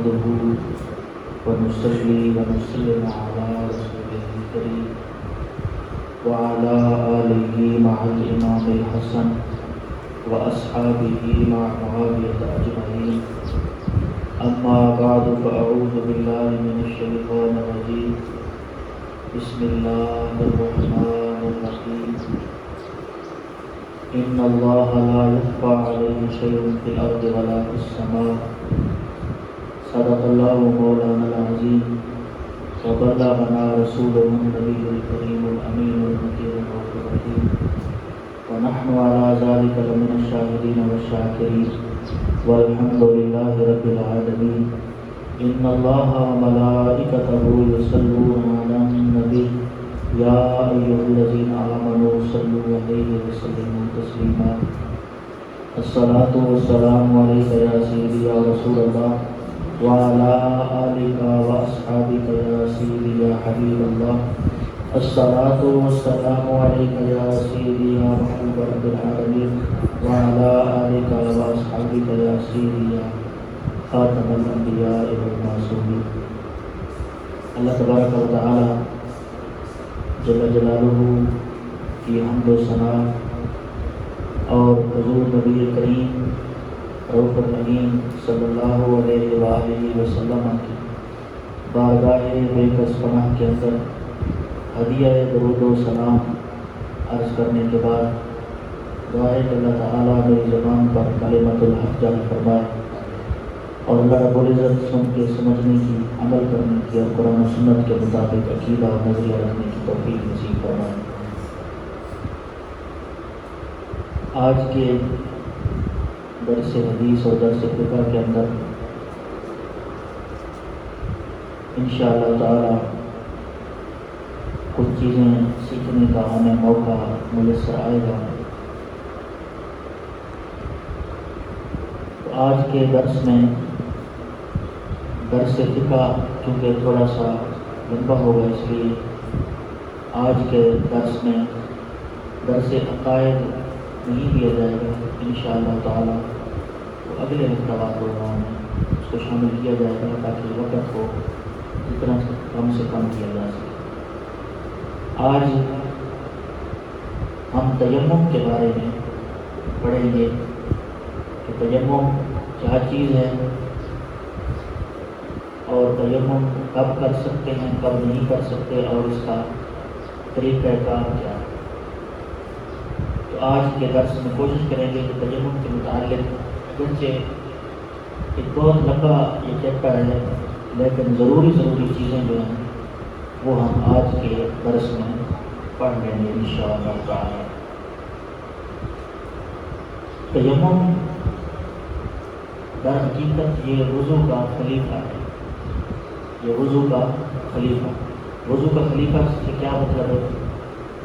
نحمده ونصلي ونسلم على رسوله الكريم وعلى آله مع الإمام الحسن وأصحابه مع معاوية أجمعين. أما بعد فأعوذ بالله من الشيطان الرجيم. بسم الله الرحمن الرحيم. إن الله لا يخفى عليه شيء في الأرض ولا في السماء. صدق الله مولانا العظيم وبلغنا رسوله النبي الكريم الأمين المكين الرحيم، ونحن على ذلك لمن الشاهدين والشاكرين والحمد لله رب العالمين. إن الله وملائكته يصلون على النبي يا أيها الذين آمنوا صلوا عليه وسلموا تسليما. الصلاة والسلام عليك يا سيدي يا رسول الله وعلى آلك وأصحابك يا سيدي يا حبيب الله. الصلاة والسلام عليك يا سيدي يا محبوب رب العالمين وعلى آلك وأصحابك يا سيدي يا خاتم الأنبياء والمعصومين. اللہ تبارک و تعالی جل جلالہ کی حمد و ثنا اور حضور نبی کریم رؤوف الرحیم صلی اللہ علیہ وآلہ وسلم کی بارگاہ بے کس پناہ کے اندر ہدیہ درود و سلام عرض کرنے کے بعد دعا ہے کہ اللہ تعالیٰ میری زبان پر کلمۃ الحق جاری فرمائے اور اللہ رب العزت سن کے سمجھنے کی، عمل کرنے کی اور قرآن و سنت کے مطابق عقیدہ اور نظریہ رکھنے کی توفیق نصیب فرمائے. آج کے درس حدیث اور درس فقہ کے اندر انشاءاللہ تعالی کچھ چیزیں سیکھنے کا ہمیں موقع میسر آئے گا. تو آج کے درس میں درس فقہ چونکہ تھوڑا سا لمبا ہوگا، اس لیے آج کے درس میں درس عقائد نہیں دیا جائے گا. انشاءاللہ تعالی تو اگلے ہفتہ وار پروگرام میں اس کو شامل کیا جائے گا تاکہ وقت کو جتنا کم سے کم کیا جا سکے. آج ہم تیمم کے بارے میں پڑھیں گے کہ تیمم کیا چیز ہے اور تیمم کب کر سکتے ہیں، کب نہیں کر سکتے، اور اس کا طریقہ کار کیا ہے. تو آج کے درس میں کوشش کریں گے کہ تیمم کے متعلق اگرچہ ایک بہت لمبا یہ چیپٹر ہے لیکن ضروری چیزیں جو ہیں وہ ہم آج کے درس میں پڑھ لیں گے انشاءاللہ تعالی. تیمم در حقیقت یہ وضو کا خلیفہ ہے. یہ وضو کا خلیفہ سے کیا مطلب ہے؟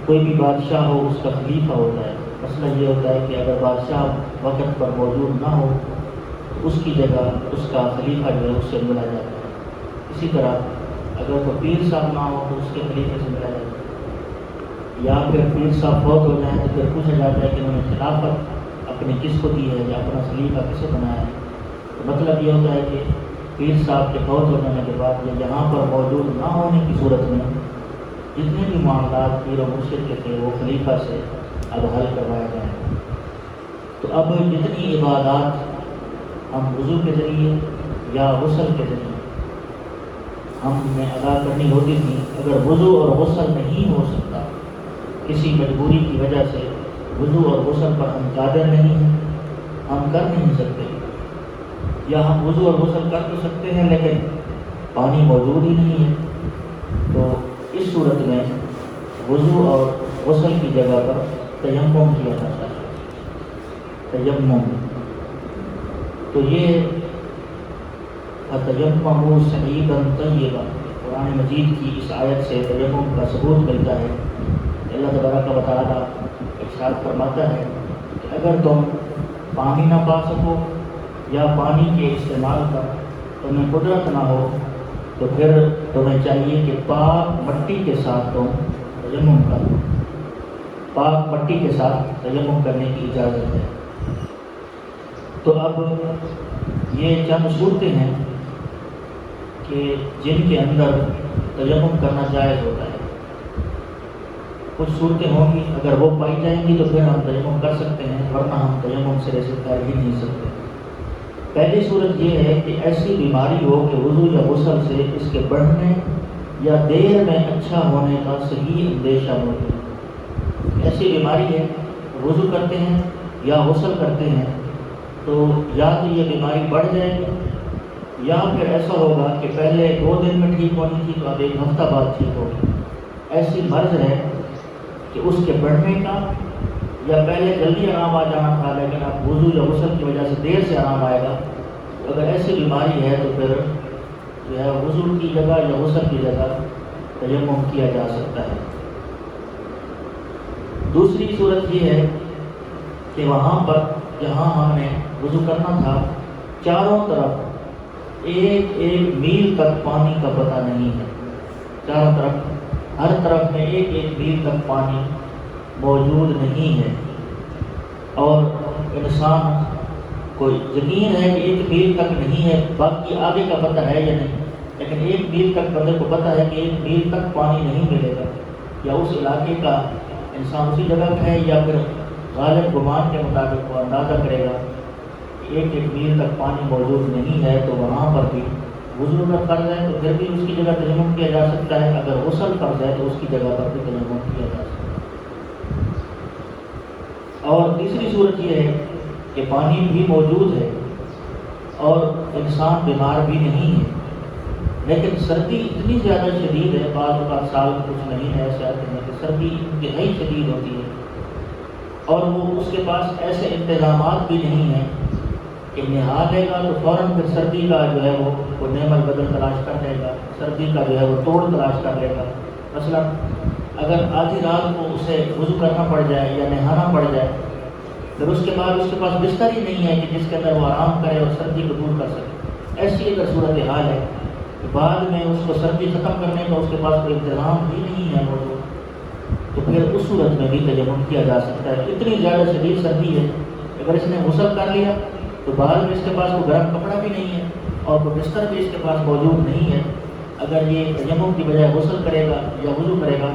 کوئی بھی بادشاہ ہو اس کا خلیفہ ہوتا ہے. مسئلہ یہ ہوتا ہے کہ اگر بادشاہ وقت پر موجود نہ ہو تو اس کی جگہ اس کا خلیفہ جو ہے اس سے ملا جاتا ہے. اسی طرح اگر کوئی پیر صاحب نہ ہو تو اس کے خلیفے سے ملا جاتا ہے، یا پھر پیر صاحب فوت ہو جائیں تو پھر پوچھا جاتا ہے کہ انہوں نے خلافت اپنی کس کو دی ہے یا اپنا خلیفہ کسے بنایا ہے. تو مطلب یہ ہوتا ہے کہ پیر صاحب کے فوت ہو جانے کے بعد یا یہاں پر موجود نہ ہونے کی صورت میں جتنے بھی معاملات پیر و مرشد کے تھے وہ خلیفہ سے اب حل کروائے جائیں. تو اب جتنی عبادات ہم وضو کے ذریعے یا غسل کے ذریعے ہم نے ادا کرنی ہوتی تھی، اگر وضو اور غسل نہیں ہو سکتا، کسی مجبوری کی وجہ سے وضو اور غسل پر ہم قادر نہیں ہیں، ہم کر نہیں سکتے، یا ہم وضو اور غسل کر تو سکتے ہیں لیکن پانی موجود ہی نہیں ہے، تو اس صورت میں وضو اور غسل کی جگہ پر تیمم کیا جاتا ہے. تیمم تو یہ تیمموا صعیدا طیبا، قرآن مجید کی اس آیت سے تیمم کا ثبوت ملتا ہے. اللہ تبارک و تعالی ارشاد فرماتا ہے کہ اگر تم پانی نہ پا سکو یا پانی کے استعمال پر تمہیں قدرت نہ ہو تو پھر تمہیں چاہیے کہ پاک مٹی کے ساتھ تم تیمم کرو. پاک مٹی کے ساتھ تیمم کرنے کی اجازت ہے. تو اب یہ چند صورتیں ہیں کہ جن کے اندر تیمم کرنا جائز ہوتا ہے. کچھ صورتیں ہوں گی اگر وہ پائی جائیں گی تو پھر ہم تیمم کر سکتے ہیں، ورنہ ہم تیمم سے ایسے کر ہی نہیں سکتے. پہلی صورت یہ ہے کہ ایسی بیماری ہو کہ وضو یا غسل سے اس کے بڑھنے یا دیر میں اچھا ہونے کا صحیح اندیشہ موجود. ایسی بیماری ہے، وضو کرتے ہیں یا غسل کرتے ہیں تو یا تو یہ بیماری بڑھ جائے گی یا پھر ایسا ہوگا کہ پہلے 2 دن میں ٹھیک ہونی تھی تو اب 1 ہفتہ بعد ٹھیک ہوگی. ایسی مرض ہے کہ اس کے بڑھنے کا یا پہلے جلدی آرام آ جانا تھا لیکن اب وضو یا غسل کی وجہ سے دیر سے آرام آئے گا. اگر ایسی بیماری ہے تو پھر جو ہے وضو کی جگہ یا غسل کی جگہ تیمم کیا جا سکتا ہے. دوسری صورت یہ ہے کہ وہاں پر جہاں ہم نے وضو کرنا تھا چاروں طرف 1 میل تک پانی کا پتہ نہیں ہے. چاروں طرف ہر طرف میں 1 میل تک پانی موجود نہیں ہے اور انسان کو یقین ہے کہ 1 میل تک نہیں ہے، باقی آگے کا پتہ ہے یا نہیں، لیکن 1 میل تک بندے کو پتہ ہے کہ 1 میل تک پانی نہیں ملے گا. یا اس علاقے کا انسان اسی جگہ کا ہے یا پھر غالب گمان کے مطابق وہ اندازہ کرے گا کہ 1 میل تک پانی موجود نہیں ہے تو وہاں پر بھی وضو کا فرض ہے تو پھر بھی اس کی جگہ تیمم کیا جا سکتا ہے. اگر غسل فرض ہے تو اس کی جگہ پر بھی تیمم کیا جا سکتا ہے. اور تیسری صورت یہ ہے کہ پانی بھی موجود ہے اور انسان بیمار بھی نہیں ہے لیکن سردی اتنی زیادہ شدید ہے، بعض اوقات سال کچھ مہینے ایسے آتے ہیں کہ سردی انتہائی شدید ہوتی ہے اور وہ اس کے پاس ایسے انتظامات بھی نہیں ہیں کہ نہا لے گا تو فوراً پھر سردی کا جو ہے وہ نعم البدل تلاش کر لے گا، سردی کا جو ہے وہ توڑ تلاش کر لے گا. مثلا اگر آدھی رات کو اسے وضو کرنا پڑ جائے یا نہانا پڑ جائے پھر اس کے بعد اس کے پاس بستر ہی نہیں ہے کہ جس کے اندر وہ آرام کرے اور سردی کو دور کر سکے. ایسی اگر صورت حال ہے کہ بعد میں اس کو سردی ختم کرنے کا اس کے پاس کوئی انتظام بھی نہیں ہے موجود تو پھر اس صورت میں بھی تیمم کیا جا سکتا ہے. اتنی زیادہ شدید سردی ہے اگر اس نے غسل کر لیا تو بعد میں اس کے پاس کوئی گرم کپڑا بھی نہیں ہے اور کوئی بستر بھی اس کے پاس موجود نہیں ہے. اگر یہ تیمم کی بجائے غسل کرے گا یا وضو کرے گا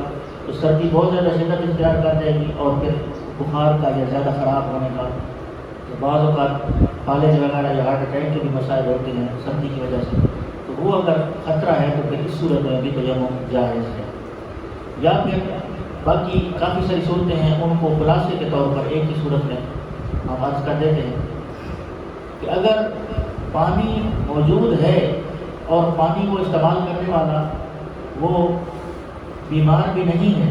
تو سردی بہت زیادہ شدت اختیار کر جائے گی اور پھر بخار کا یا زیادہ خراب ہونے کا تو بعض اوقات فالج وغیرہ یا ہارٹ اٹیک کے بھی مسائل ہوتے ہیں سردی کی وجہ سے، تو وہ اگر خطرہ ہے تو پھر اس صورت میں بھی تیمم جائز ہے. یا پھر باقی کافی ساری صورتیں ہیں ان کو خلاصے کے طور پر ایک ہی صورت میں ہم عرض کر دیتے ہیں کہ اگر پانی موجود ہے اور پانی کو استعمال کرنے والا وہ بیمار بھی نہیں ہے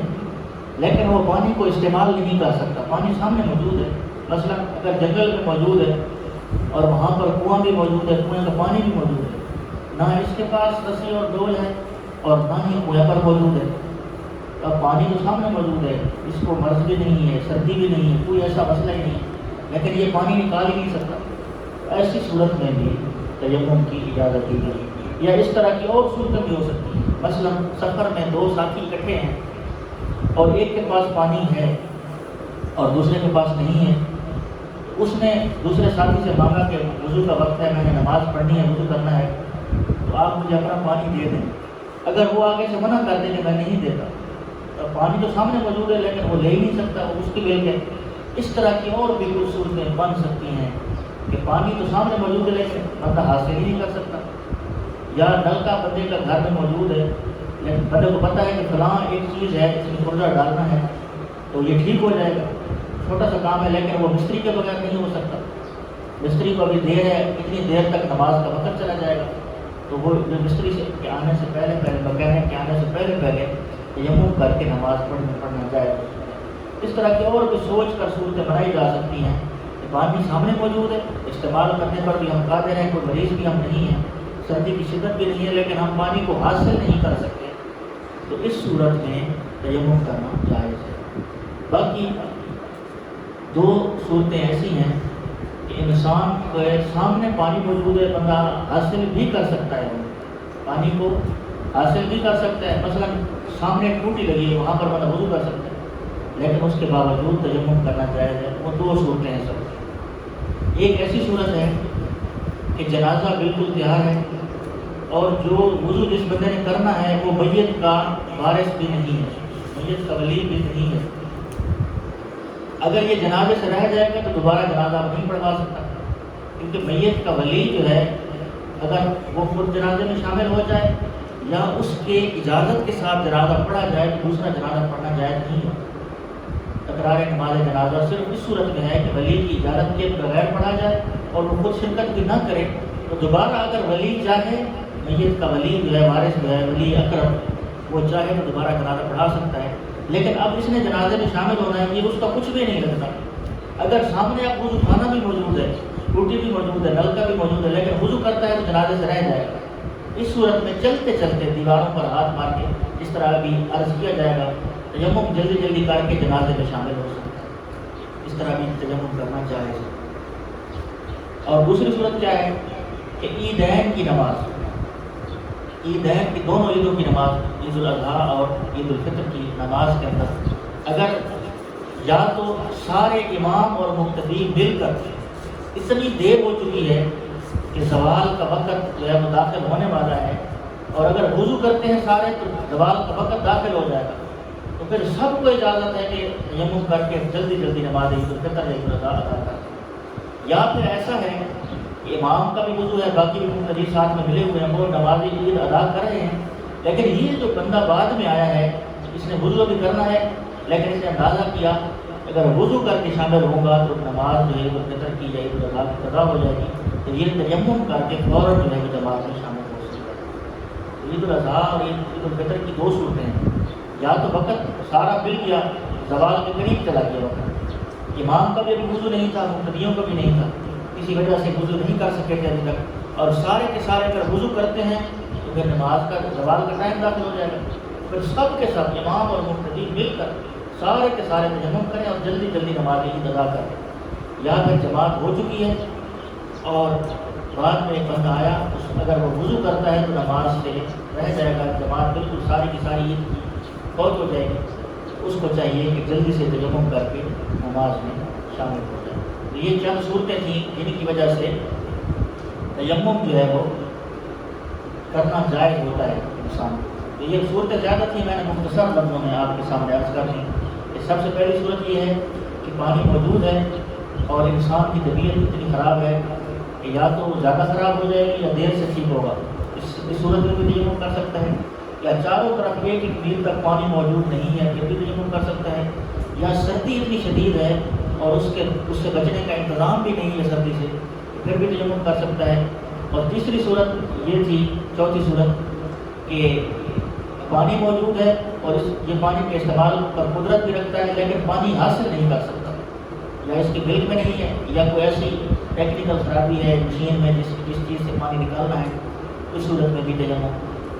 لیکن وہ پانی کو استعمال نہیں کر سکتا، پانی سامنے موجود ہے. مثلا اگر جنگل میں موجود ہے اور وہاں پر کنواں بھی موجود ہے، کنویں کا پانی بھی موجود ہے، نہ اس کے پاس رسی اور ڈول ہے اور نہ ہی کنویں پر موجود ہے، اب پانی تو سامنے موجود ہے، اس کو مرض بھی نہیں ہے، سردی بھی نہیں ہے، کوئی ایسا مسئلہ ہی نہیں ہے لیکن یہ پانی نکال ہی نہیں سکتا. ایسی صورت میں بھی تیمم کی اجازت دی گئی. یا اس طرح کی اور صورتیں بھی ہو سکتی ہیں. مثلا سفر میں 2 ساتھی اکٹھے ہیں اور ایک کے پاس پانی ہے اور دوسرے کے پاس نہیں ہے. اس نے دوسرے ساتھی سے مانگا کہ وضو کا وقت ہے، میں نے نماز پڑھنی ہے، وضو کرنا ہے تو آپ مجھے اپنا پانی دے دیں. اگر وہ آگے سے منع کر دیں کہ میں نہیں دیتا تو پانی تو سامنے موجود ہے لیکن وہ لے ہی نہیں سکتا، وہ اس کی بل کے. اس طرح کی اور بھی کچھ صورتیں بن سکتی ہیں کہ پانی تو سامنے موجود ہے لیکن بندہ حاصل ہی نہیں کر سکتا. یا نلکا بندے کا گھر میں موجود ہے لیکن بندے کو پتہ ہے کہ فلاں ایک چیز ہے اس میں پرزہ ڈالنا ہے تو یہ ٹھیک ہو جائے گا، چھوٹا سا کام ہے لیکن وہ مستری کے بغیر نہیں ہو سکتا. مستری کو ابھی دیر ہے، اتنی دیر تک نماز کا وقت چلا جائے گا تو وہ مستری کے آنے سے پہلے مکینک کے آنے سے پہلے تیمم کر کے نماز پڑھنا جائے گا. اس طرح کی اور بھی سوچ کر صورتیں بنائی جا سکتی ہیں کہ پانی سامنے موجود ہے، استعمال کرنے پر بھی ہم قادر ہیں، کوئی مریض بھی ہم نہیں ہیں، سردی کی شدت بھی نہیں ہے لیکن ہم پانی کو حاصل نہیں کر سکتے تو اس صورت میں تیمم کرنا جائز ہے. باقی 2 صورتیں ایسی ہیں کہ انسان کے سامنے پانی موجود ہے، بندہ حاصل بھی کر سکتا ہے، پانی کو حاصل بھی کر سکتا ہے. مثلا سامنے ٹوٹی لگی ہے وہاں پر بندہ وضو کر سکتا ہے لیکن اس کے باوجود تیمم کرنا جائز ہے. وہ 2 صورتیں ہیں سب. ایک ایسی صورت ہے کہ جنازہ بالکل تیار ہے اور جو وضو جس بندے نے کرنا ہے وہ میت کا وارث بھی نہیں ہے، میت کا ولی بھی نہیں ہے۔ اگر یہ جنازے سے رہ جائے گا تو دوبارہ جنازہ نہیں پڑھوا سکتا، کیونکہ میت کا ولی جو ہے اگر وہ خود جنازے میں شامل ہو جائے یا اس کے اجازت کے ساتھ جنازہ پڑھا جائے تو دوسرا جنازہ پڑھنا جائز نہیں ہے۔ تکرار نماز جنازہ صرف اس صورت میں ہے کہ ولی کی اجازت کے بغیر پڑھا جائے اور وہ خود شرکت بھی نہ کرے، تو دوبارہ اگر ولی چاہے، میت کا ولی جو ہے وارث جو ہے ولی اقرب، وہ چاہے تو دوبارہ جنازہ پڑھا سکتا ہے۔ لیکن اب اس نے جنازے میں شامل ہونا ہے، یہ اس کا کچھ بھی نہیں لگتا۔ اگر سامنے اب وضو خانہ بھی موجود ہے، ٹوٹی بھی موجود ہے، نلکا بھی موجود ہے، لیکن وضو کرتا ہے تو جنازے سے رہ جائے گا۔ اس صورت میں چلتے چلتے دیواروں پر ہاتھ مار کے اس طرح بھی عرض کیا جائے گا، تیمم جلدی جلدی کر کے جنازے میں شامل ہو سکتا ہے، اس طرح بھی تیمم کرنا جائز ہے۔ اور دوسری صورت کیا ہے کہ عیدین کی نماز، عیدین کی دونوں عیدوں کی نماز، عید الاضحیٰ اور عید الفطر کی نماز کے اندر اگر یا تو سارے امام اور مقتدی مل کر اتنی دیر ہو چکی ہے کہ زوال کا وقت جو ہے وہ داخل ہونے والا ہے، اور اگر وضو کرتے ہیں سارے تو زوال کا وقت داخل ہو جائے گا، تو پھر سب کو اجازت ہے کہ تیمم کر کے جلدی جلدی نماز عید الفطر یا عید الاضحیٰ ادا کریں۔ یا پھر ایسا ہے کہ امام کا بھی وضو ہے، باقی بھی مقتدی ساتھ میں ملے ہوئے ہیں، وہ نماز عید ادا کر رہے ہیں، لیکن یہ جو بندہ بعد میں آیا ہے اس نے وضو بھی کرنا ہے، لیکن اس نے اندازہ کیا اگر وضو کر کے شامل ہوگا تو نماز جو ہے عید الفطر کی یا عید الاضحیٰ کی قضا ہو جائے گی، تو یہ تیمم کر کے فوراً جو ہے وہ جماعت میں شامل ہو سکتا ہے۔ عید الاضحیٰ اور عید الفطر کی دو صورتیں ہیں، یا تو وقت سارا مل گیا، زوال کے قریب چلا گیا وقت، امام کا بھی ابھی وضو نہیں تھا، مقتدیوں کا بھی نہیں تھا، کسی وجہ سے وضو نہیں کر سکے تھے ابھی تک، اور سارے کے سارے اگر وضو کرتے ہیں تو پھر نماز کا زوال کا ٹائم داخل ہو جائے گا، پھر سب کے سب امام اور مقتدی مل کر سارے کے سارے تیمم کریں اور جلدی جلدی نماز عید ادا کریں۔ یا پھر جماعت ہو چکی ہے اور بعد میں ایک بندہ آیا، اگر وہ وضو کرتا ہے تو نماز سے رہ جائے گا، جماعت بالکل ساری کی ساری عید کی فوت ہو جائے گی، اس کو چاہیے کہ جلدی سے تیمم کر کے نماز میں شامل ہو جائے۔ تو یہ چند صورتیں تھیں جن کی وجہ سے تیمم جو ہے وہ کرنا جائز ہوتا ہے انسان کو۔ تو یہ صورتیں زیادہ تھیں، میں نے مختصر لفظوں میں آپ کے سامنے عرض کر دی کہ سب سے پہلی صورت یہ ہے کہ پانی موجود ہے اور انسان کی طبیعت اتنی خراب ہے کہ یا تو زیادہ خراب ہو جائے گی یا دیر سے ٹھیک ہوگا، اس صورت میں بھی تیمم کر سکتا ہے، یا چاروں طرف ایک ایک میل تک پانی موجود نہیں ہے پھر بھی تیمم کر سکتا ہے، یا سردی اتنی شدید ہے اور اس سے بچنے کا انتظام بھی نہیں ہے سردی سے، پھر بھی تیمم کر سکتا ہے۔ اور تیسری صورت یہ تھی، چوتھی صورت کہ پانی موجود ہے اور یہ پانی کے استعمال پر قدرت بھی رکھتا ہے لیکن پانی حاصل نہیں کر سکتا، یا اس کے ملک میں نہیں ہے، یا کوئی ایسی ٹیکنیکل خرابی ہے مشین میں جس چیز سے پانی نکالنا ہے، اس صورت میں بھی تیمم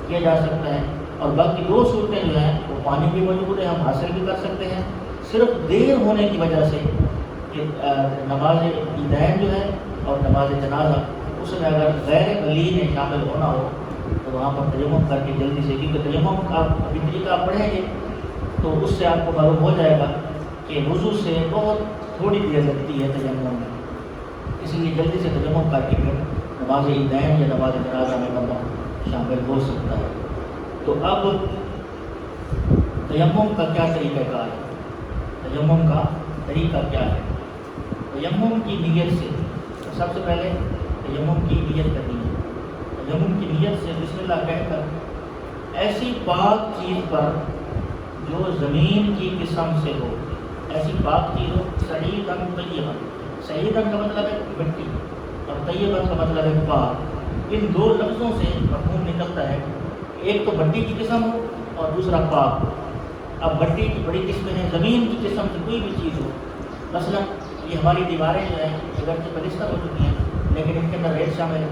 کیا جا سکتا ہے۔ اور باقی دو صورتیں جو ہیں وہ پانی بھی موجود ہے، ہم حاصل بھی کر سکتے ہیں، صرف دیر ہونے کی وجہ سے کہ نماز عیدین جو ہے اور نماز جنازہ اس میں اگر غیر ولی نے شامل ہونا ہو تو وہاں پر تیمم کر کے جلدی سے، کیونکہ تیمم آپ ابھی طریقہ آپ پڑھیں گے تو اس سے آپ کو معلوم ہو جائے گا کہ وضو سے بہت تھوڑی دیر لگتی ہے تیمم میں، اس لیے جلدی سے تیمم کر کے پھر نماز عیدین یا نماز جنازہ میں بندہ شامل ہو سکتا ہے۔ تو اب تیمم کا کیا طریقہ کار ہے، تیمم کا طریقہ کیا ہے؟ تیمم کی نیت سے سب سے پہلے تیمم کی نیت کرنی ہے، تیمم کی نیت سے بسم اللہ کہہ کر ایسی پاک چیز پر جو زمین کی قسم سے ہو، ایسی پاک چیز ہو، صعیداً طیباً، صعیداً کا مطلب ہے مٹی اور طیباً کا مطلب ہے پاک، ان دو لفظوں سے مفہوم نکلتا ہے، ایک تو مٹی کی قسم ہو اور دوسرا پاک ہو۔ اب مٹی کی بڑی قسمیں ہیں، زمین کی قسم کی کوئی بھی چیز ہو، مثلا یہ ہماری دیواریں جو ہیں اگرچہ پلستر ہو چکی ہیں لیکن ان کے اندر ریت شامل ہے،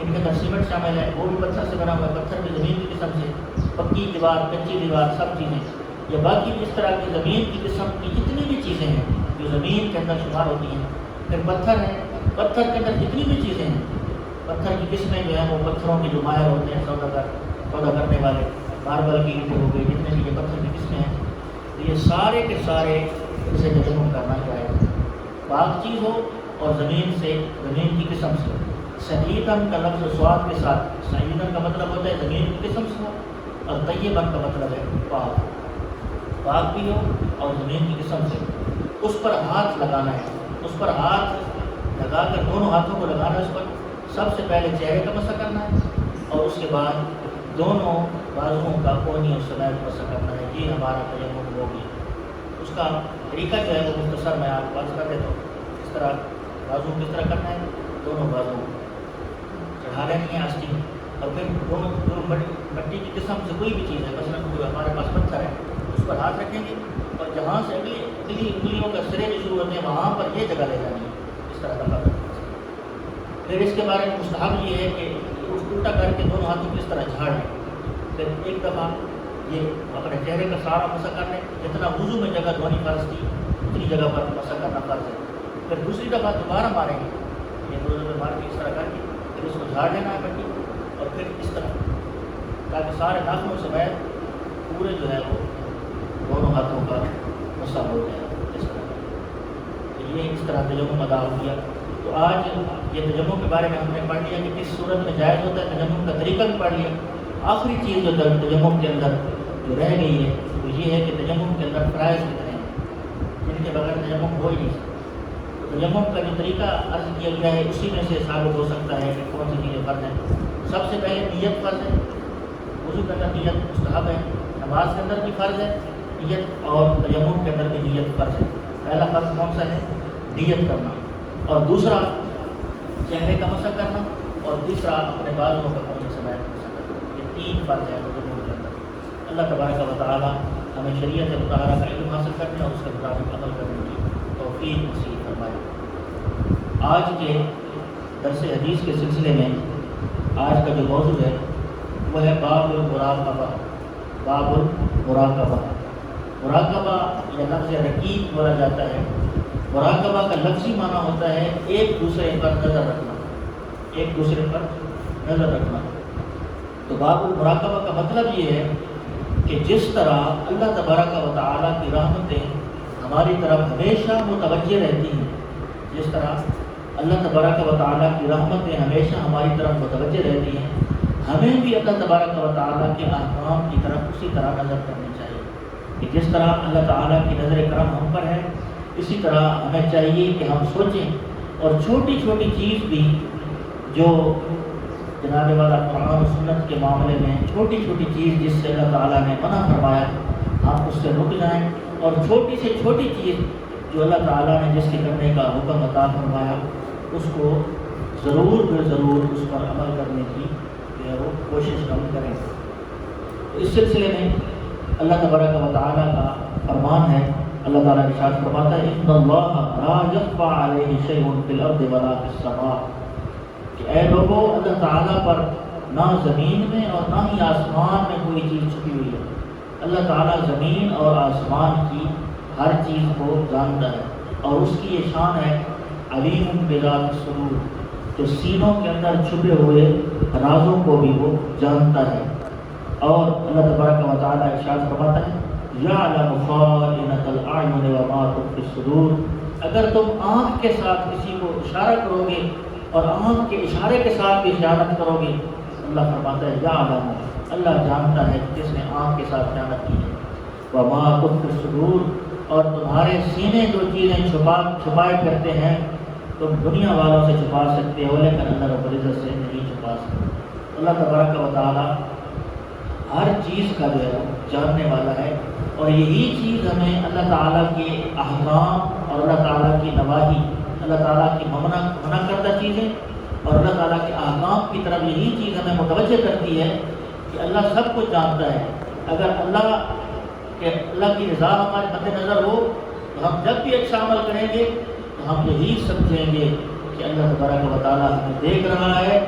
ان کے اندر سیمنٹ شامل ہے، وہ بھی پتھر سے بنا ہوا ہے، پتھر بھی زمین کی قسم سے، پکی دیوار، کچی دیوار، سب چیزیں، یا باقی اس طرح کی زمین کی قسم کی جتنی بھی چیزیں ہیں جو زمین کے اندر شمار ہوتی ہیں، پھر پتھر ہے، پتھر کے اندر جتنی بھی چیزیں ہیں، پتھر کی قسمیں جو ہیں وہ پتھروں کے جو ماہر ہوتے ہیں، سودا کرنے والے، ماربل کی اینٹیں ہو گئی، جتنے بھی یہ پتھر کی قسمیں ہیں، تو یہ سارے کے سارے اسے تیمم کرنا چاہیے، پاک چیز ہو اور زمین کی قسم سے، سعیدن کا لفظ سواد کے ساتھ، سعیدن کا مطلب ہوتا ہے زمین کی قسم سے ہو، اور طیبن کا مطلب ہے پاک، پاک بھی ہو اور زمین کی قسم سے اس پر ہاتھ لگانا ہے، اس پر ہاتھ لگا کر دونوں ہاتھوں کو لگانا ہے، اس پر سب سے پہلے چہرے کا مسح کرنا ہے اور اس کے بعد دونوں بازوؤں کا کونی اور سمیت مسح کرنا ہے۔ یہ ہمارا تیمم ہوگی۔ اس کا طریقہ جو ہے وہ مختصر میں آپ کو عرض کر دیتا ہوں۔ اس طرح بازو کس طرح کرنا ہے، دونوں بازو چڑھا لینی ہے آستین، اور پھر دونوں مٹی کی قسم سے کوئی بھی چیز ہے، مثلاً کوئی ہمارے پاس پتھر ہے، اس پر ہاتھ رکھیں گے اور جہاں سے اگلی انگلیوں کا سرے جو شروع ہوتے ہیں وہاں پر یہ جگہ لے جانی ہے، اس طرح کا کرنا ہے۔ پھر اس کے بارے میں مستحب یہ ہے کہ الٹا کر کے دونوں ہاتھوں کو اس طرح جھاڑیں، پھر ایک دفعہ یہ اپنے چہرے کا سارا مسح کر لیں، جتنا وضو میں جگہ دھونی فرض تھی اتنی جگہ پر مسح کرنا فرض ہے۔ پھر دوسری دفعہ دوبارہ ماریں گے، یہ دو دفعہ مار کے اس طرح کر کے پھر اس کو جھاڑ دینا ہے مٹی، اور پھر اس طرح تاکہ سارے ناخنوں سمیت پورے جو ہے وہ دونوں ہاتھوں کا مسح ہو جائے اس طرح۔ تو یہ اس طرح تیمم ادا ہو گیا۔ تو آج یہ تیمم کے بارے میں ہم نے پڑھ لیا کہ کس صورت میں جائز ہوتا ہے، تیمم کا طریقہ بھی پڑھ لیا۔ آخری چیز جو تیمم کے اندر جو رہ گئی ہے وہ یہ ہے کہ تیمم کے اندر فرائض کتنے ہیں جن کے بغیر تیمم ہو ہی نہیں سکتا۔ تیمم کا جو طریقہ عرض کیا گیا ہے اسی میں سے ثابت ہو سکتا ہے کہ کون سی چیزیں فرض ہیں۔ سب سے پہلے نیت فرض ہے، وضو کے اندر نیت مستحب ہے، نماز کے اندر بھی فرض ہے نیت، اور تیمم کے اندر بھی نیت فرض ہے۔ پہلا فرض کون سا ہے؟ نیت کرنا، اور دوسرا چہرے کا مسح کرنا، اور تیسرا اپنے بالوں کا کونی سمیت مسح کرنا۔ یہ تین فرض ہیں تیمم کے اندر۔ اللہ تبارک و تعالی ہمیں شریعت مطہرہ کا علم حاصل کرنے اور اس کے مطابق عمل کرنے کی توفیق نصیب فرمائے۔ آج کے درس حدیث کے سلسلے میں آج کا جو موضوع ہے وہ ہے باب المراقبہ۔ باب المراقبہ، مراقبہ یا لفظ رقیب بولا جاتا ہے۔ مراقبہ کا لفظی معنی ہوتا ہے ایک دوسرے پر نظر رکھنا، ایک دوسرے پر نظر رکھنا۔ تو باب المراقبہ کا مطلب یہ ہے کہ جس طرح اللہ تبارک و تعالیٰ کی رحمتیں ہماری طرف ہمیشہ متوجہ رہتی ہیں، جس طرح اللہ تبارک و تعالیٰ کی رحمتیں ہمیشہ ہماری طرف متوجہ رہتی ہیں، ہمیں بھی اللہ تبارک و تعالیٰ کے احکام کی طرف اسی طرح نظر کرنی چاہیے کہ جس طرح اللہ تعالیٰ کی نظر کرم ہم پر ہے، اسی طرح ہمیں چاہیے کہ ہم سوچیں اور چھوٹی چھوٹی چیز بھی جو جناب والا قرآن و سنت کے معاملے میں چھوٹی چھوٹی چیز جس سے اللہ تعالیٰ نے منع فرمایا ہم اس سے رک جائیں، اور چھوٹی سے چھوٹی چیز جو اللہ تعالیٰ نے جس کے کرنے کا حکم عطا فرمایا اس کو ضرور اس پر عمل کرنے کی وہ کوشش ہم کریں۔ تو اس سلسلے میں اللہ تبارک و تعالیٰ کا فرمان ہے، اللہ تعالیٰ ارشاد فرماتا ہے ان اللہ لا یخفی علیہ شیء فی الارض ولا فی السماء، کہ اے لوگوں اللہ تعالیٰ پر نہ زمین میں اور نہ ہی آسمان میں کوئی چیز چھپی ہوئی ہے۔ اللہ تعالیٰ زمین اور آسمان کی ہر چیز کو جانتا ہے، اور اس کی یہ شان ہے علیم بذات الصدور، جو سینوں کے اندر چھپے ہوئے رازوں کو بھی وہ جانتا ہے۔ اور اللہ تبارک و تعالیٰ ارشاد فرماتا ہے یعلم خائنۃ الاعین وما تخفی الصدور، اگر تم آنکھ کے ساتھ کسی کو اشارہ کرو گے اور آنکھ کے اشارے کے ساتھ بھی خیانت کرو گے، اللہ فرماتا ہے یعلم، اللہ جانتا ہے جس نے آنکھ کے ساتھ خیانت کی ہے، وما تخفی الصدور، اور تمہارے سینے جو چیزیں چھپائے کرتے ہیں تم دنیا والوں سے چھپا سکتے ہو لیکن اللہ رب العزت سے نہیں چھپا سکتے۔ اللہ تبارک و تعالیٰ ہر چیز کا جو ہے جاننے والا ہے، اور یہی چیز ہمیں اللہ تعالیٰ کے احکام اور اللہ تعالیٰ کی نواہی، اللہ تعالیٰ کی منع کردہ چیزیں اور اللہ تعالیٰ کے احکام کی طرف یہی چیز ہمیں متوجہ کرتی ہے کہ اللہ سب کچھ جانتا ہے۔ اگر اللہ کی رضا ہمارے مد نظر ہو تو ہم جب بھی اچھا عمل کریں گے تو ہم یہی سمجھیں گے کہ اللہ تبارک و تعالیٰ ہمیں دیکھ رہا ہے،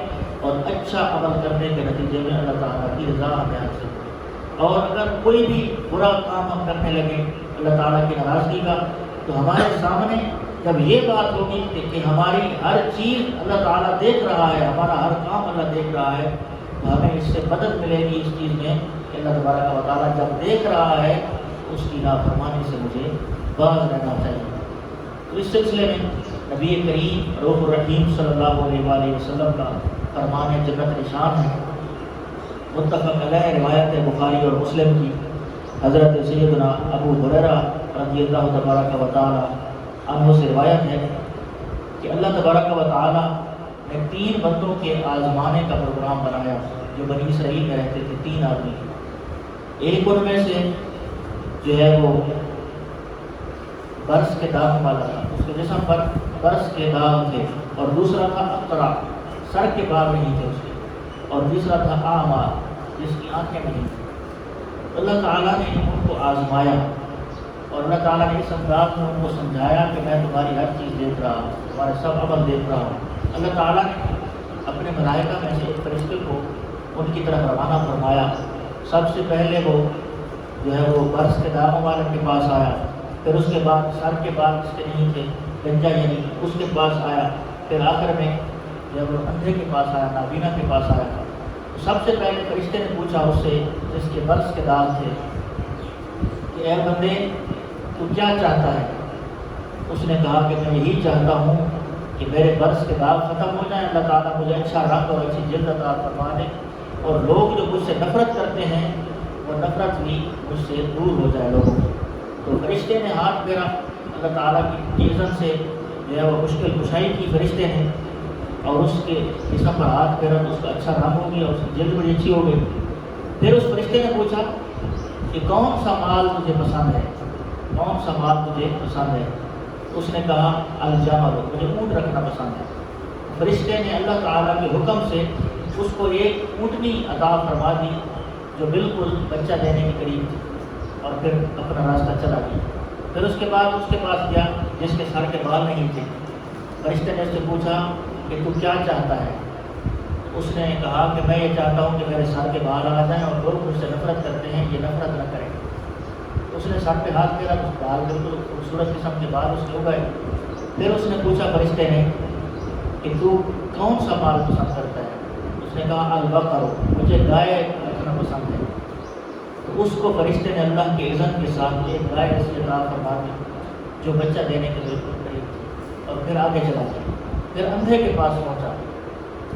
اور اچھا عمل کرنے کے نتیجے میں اللہ تعالیٰ کی رضا ہمیں حاصل ہو۔ اور اگر کوئی بھی برا کام ہم کرنے لگے اللہ تعالیٰ کی ناراضگی کا، تو ہمارے سامنے جب یہ بات ہوگی کہ ہماری ہر چیز اللہ تعالیٰ دیکھ رہا ہے، ہمارا ہر کام اللہ دیکھ رہا ہے، تو ہمیں اس سے مدد ملے گی اس چیز میں کہ اللہ تبارک و تعالیٰ جب دیکھ رہا ہے اس کی نافرمانی سے مجھے باز رہنا چاہیے۔ تو اس سلسلے میں نبی کریم رؤوف الرحیم صلی اللہ علیہ وآلہ وسلم کا فرمان جنت نشان ہے۔ متفق علیہ روایت بخاری اور مسلم کی، حضرت سیدنا ابو ہریرہ رضی اللہ تبارک و تعالی عنہ سے روایت ہے کہ اللہ تبارک و تعالی نے 3 بندوں کے آزمانے کا پروگرام بنایا جو بنی اسرائیل میں رہتے تھے، 3 آدمی۔ ایک ان میں سے جو ہے وہ برس کے داغ والا تھا، اس کے جسم پر برس کے داغ تھے، اور دوسرا تھا اقرا، سر کے بال نہیں تھے اس کے، اور تیسرا تھا اعمیٰ، جس کی آنکھیں نہیں تھیں۔ اللہ تعالیٰ نے ان کو آزمایا، اور اللہ تعالیٰ نے اس انداز میں ان کو سمجھایا کہ میں تمہاری ہر چیز دیکھ رہا ہوں، تمہارے سب عمل دیکھ رہا ہوں۔ اللہ تعالیٰ نے اپنے ملائکہ میں سے ایک فرشتے کو ان کی طرف روانہ فرمایا۔ سب سے پہلے وہ جو ہے وہ برس کے داغوں والے کے پاس آیا، پھر اس کے بعد سر کے بال جس کے نہیں تھے، گنجا یعنی اس کے پاس آیا، پھر آخر میں جب وہ اندھے کے پاس آیا، نابینا کے پاس آیا۔ سب سے پہلے فرشتے نے پوچھا اس سے جس کے برس کے داغ تھے کہ اے بندے تو کیا چاہتا ہے؟ اس نے کہا کہ میں یہی چاہتا ہوں کہ میرے برس کے داغ ختم ہو جائیں، اللہ تعالیٰ مجھے اچھا رنگ اور اچھی جلد عطا فرما دے، اور لوگ جو مجھ سے نفرت کرتے ہیں وہ نفرت بھی مجھ سے دور ہو جائے لوگوں سے۔ تو فرشتے نے ہاتھ پھیرا، اللہ تعالیٰ کی اذن سے جو ہے وہ مشکل کشائی کی فرشتے نے، اور اس کے جسم پر ہاتھ پھیرا تو اس کا اچھا رنگ ہو گیا، اس کی جلد بڑی اچھی ہو گئی۔ پھر اس فرشتے نے پوچھا کہ کون سا مال تجھے پسند ہے، کون سا مال تجھے پسند ہے؟ اس نے کہا الجمل، مجھے اونٹ رکھنا پسند ہے۔ فرشتے نے اللہ تعالیٰ کے حکم سے اس کو ایک اونٹنی عطا فرما دی جو بالکل بچہ دینے کے قریب تھی، اور پھر اپنا راستہ چلا گیا۔ پھر اس کے بعد اس کے پاس گیا جس کے سر کے بال نہیں تھے۔ فرشتے نے اس سے پوچھا کہ تو کیا چاہتا ہے؟ اس نے کہا کہ میں یہ چاہتا ہوں کہ میرے سر کے بال آ جائیں اور لوگ مجھ سے نفرت کرتے ہیں یہ نفرت نہ کریں۔ اس نے سر پہ ہاتھ پھیرا تو بال بالکل خوبصورت قسم کے بال اس کے ہو گئے۔ پھر اس نے پوچھا فرشتے نے کہ تو کون سا مال پسند کرتا ہے؟ اس نے کہا البقر، مجھے گائے رکھنا پسند ہے۔ تو اس کو فرشتے نے اللہ کے اذن کے ساتھ ایک گائے ایسی عطا فرما دی جو بچہ دینے کے بالکل قریب تھی، اور پھر آگے چلا گیا۔ پھر اندھے کے پاس پہنچا،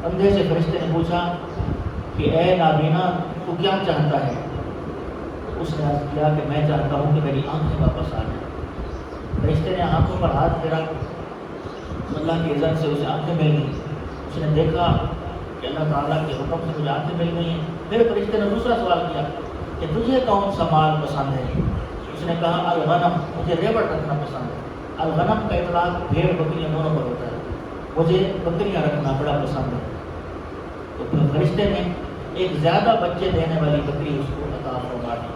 اندھے سے فرشتے نے پوچھا کہ اے نابینا تو کیا چاہتا ہے؟ اس نے عرض کیا کہ میں چاہتا ہوں کہ میری آنکھیں واپس آ جائیں۔ فرشتے نے آنکھوں پر ہاتھ پھیرا، اللہ کی اذن سے اسے آنکھیں مل گئیں۔ اس نے دیکھا کہ اللہ تعالیٰ کے حکم سے مجھے آنکھیں مل گئی ہیں۔ پھر فرشتے نے دوسرا سوال کیا کہ تجھے کون سا مال پسند ہے؟ اس نے کہا الغنم، مجھے ریوڑ رکھنا پسند ہے۔ الغنم کا اطلاق بھیڑ بکریاں دونوں پر ہوتا ہے، مجھے بکریاں رکھنا بڑا پسند ہے۔ تو پھر فرشتے نے ایک زیادہ بچے دینے والی بکری اس کو عطا فرما دی۔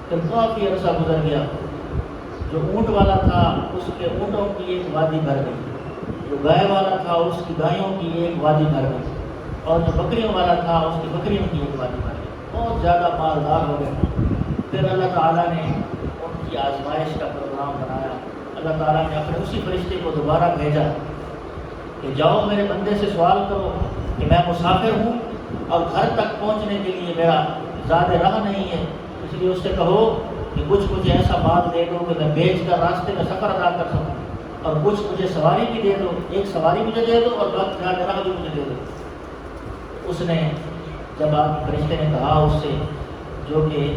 پھر کافی عرصہ گزر گیا، جو اونٹ والا تھا اس کے اونٹوں کی ایک وادی بھر گئی، جو گائے والا تھا اس کی گایوں کی ایک وادی بھر گئی، اور جو بکریوں والا تھا اس کی بکریوں کی ایک وادی بھر گئی، بہت زیادہ مالدار ہو گئے۔ پھر اللہ تعالیٰ نے ان کی آزمائش کا پروگرام بنایا۔ اللہ تعالیٰ نے اپنے اسی فرشتے کو دوبارہ بھیجا کہ جاؤ میرے بندے سے سوال کرو کہ میں مسافر ہوں اور گھر تک پہنچنے کے لیے میرا زیادہ راہ نہیں ہے، اس لیے اس سے کہو کہ کچھ مجھے ایسا مال دے دو کہ میں بیچ کر راستے میں سفر ادا کر سکوں، اور کچھ مجھے سواری بھی دے دو، ایک سواری مجھے دے دو اور زیادہ راہ بھی مجھے دے دو۔ اس نے جب آپ فرشتے نے کہا اس سے جو کہ